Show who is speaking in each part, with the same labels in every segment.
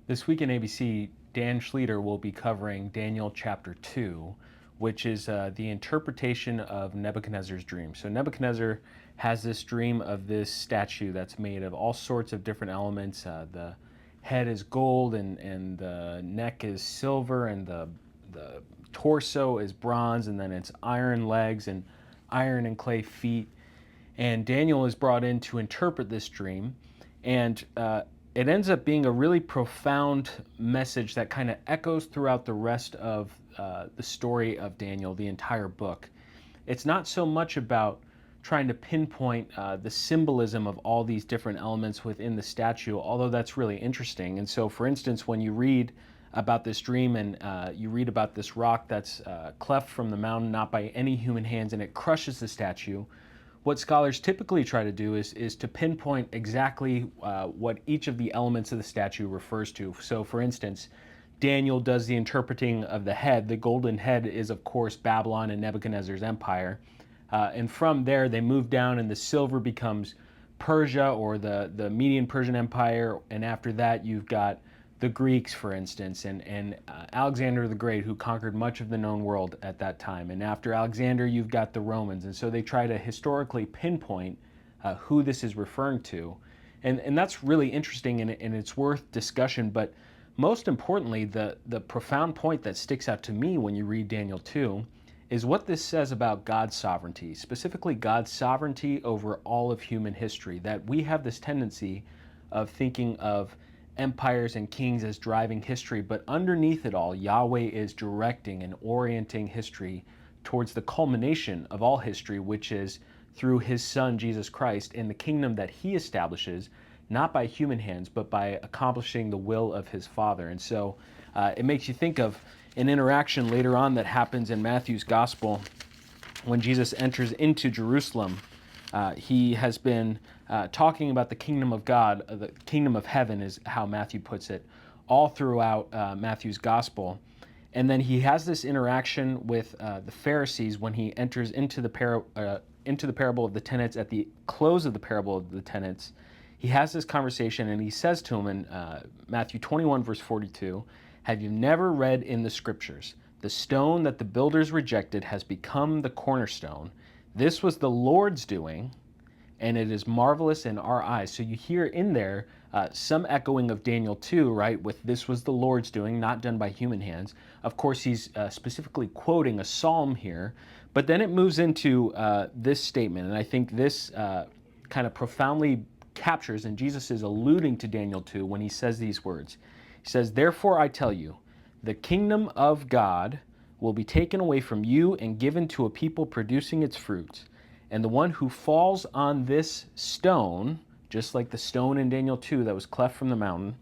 Speaker 1: This week in ABC, Dan Schleter will be covering Daniel chapter 2, which is the interpretation of Nebuchadnezzar's dream. So, Nebuchadnezzar has this dream of this statue that's made of all sorts of different elements. The head is gold, and the neck is silver, and the torso is bronze, and then it's iron legs and iron and clay feet. And Daniel is brought in to interpret this dream, and it ends up being a really profound message that kind of echoes throughout the rest of the story of Daniel, the entire book. It's not so much about trying to pinpoint the symbolism of all these different elements within the statue, although that's really interesting. And so, for instance, when you read about this dream and you read about this rock that's cleft from the mountain, not by any human hands, and it crushes the statue, what scholars typically try to do is to pinpoint exactly what each of the elements of the statue refers to. So, for instance, Daniel does the interpreting of the head. The golden head is, of course, Babylon and Nebuchadnezzar's empire. And from there, they move down, and the silver becomes Persia, or the Median Persian Empire. And after that, you've got the Greeks, for instance, and Alexander the Great, who conquered much of the known world at that time. And after Alexander, you've got the Romans. And so they try to historically pinpoint who this is referring to. And that's really interesting, and it's worth discussion. But most importantly, the profound point that sticks out to me when you read Daniel 2 is what this says about God's sovereignty, specifically God's sovereignty over all of human history, that we have this tendency of thinking of empires and kings as driving history, but underneath it all, Yahweh is directing and orienting history towards the culmination of all history, which is through his Son, Jesus Christ, in the kingdom that he establishes, not by human hands, but by accomplishing the will of his Father. And so it makes you think of an interaction later on that happens in Matthew's Gospel when Jesus enters into Jerusalem. He has been talking about the kingdom of God, the kingdom of heaven is how Matthew puts it, all throughout Matthew's gospel. And then he has this interaction with the Pharisees when he enters into the parable of the tenants. At the close of the parable of the tenants, he has this conversation, and he says to him in Matthew 21, verse 42, "Have you never read in the scriptures, the stone that the builders rejected has become the cornerstone? This was the Lord's doing, and it is marvelous in our eyes." So you hear in there some echoing of Daniel 2, right, with "this was the Lord's doing, not done by human hands." Of course, he's specifically quoting a psalm here, but then it moves into this statement, and I think this kind of profoundly captures, and Jesus is alluding to Daniel 2 when he says these words. He says, "Therefore I tell you, the kingdom of God will be taken away from you and given to a people producing its fruits. And the one who falls on this stone," just like the stone in Daniel 2 that was cleft from the mountain,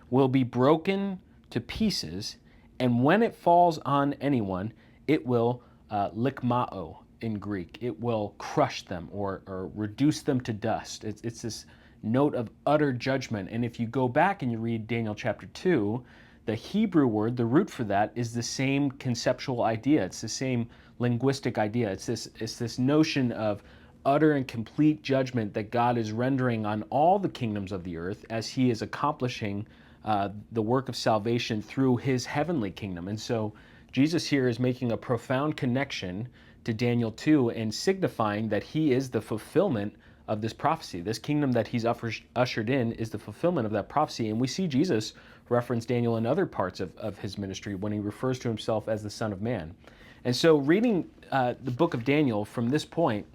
Speaker 1: "will be broken to pieces. And when it falls on anyone, it will likmao in Greek. It will crush them or reduce them to dust." It's this note of utter judgment. And if you go back and you read Daniel chapter 2, the Hebrew word, the root for that, is the same conceptual idea. It's the same linguistic idea. It's this notion of utter and complete judgment that God is rendering on all the kingdoms of the earth as he is accomplishing the work of salvation through his heavenly kingdom. And so Jesus here is making a profound connection to Daniel 2 and signifying that he is the fulfillment of this prophecy. This kingdom that he's ushered in is the fulfillment of that prophecy. And we see Jesus reference Daniel in other parts of his ministry when he refers to himself as the Son of Man. And so reading the book of Daniel from this point,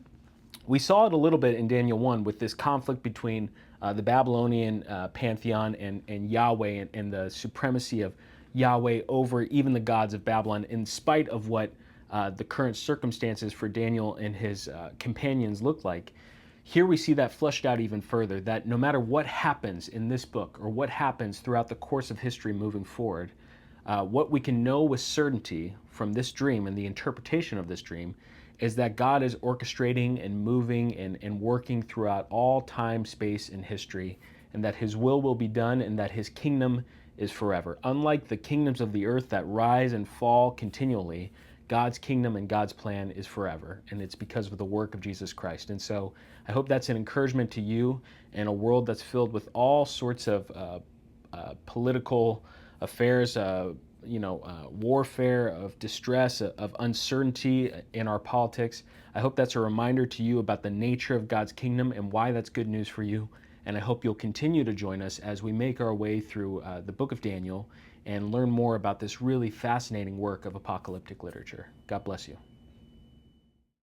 Speaker 1: we saw it a little bit in Daniel 1 with this conflict between the Babylonian pantheon and Yahweh, and the supremacy of Yahweh over even the gods of Babylon, in spite of what the current circumstances for Daniel and his companions look like. Here we see that fleshed out even further, that no matter what happens in this book or what happens throughout the course of history moving forward, what we can know with certainty from this dream and the interpretation of this dream is that God is orchestrating and moving and working throughout all time, space, and history, and that his will be done, and that his kingdom is forever. Unlike the kingdoms of the earth that rise and fall continually, God's kingdom and God's plan is forever, and it's because of the work of Jesus Christ. And so I hope that's an encouragement to you in a world that's filled with all sorts of political affairs, warfare, of distress, of uncertainty in our politics. I hope that's a reminder to you about the nature of God's kingdom and why that's good news for you. And I hope you'll continue to join us as we make our way through the book of Daniel and learn more about this really fascinating work of apocalyptic literature. God bless you.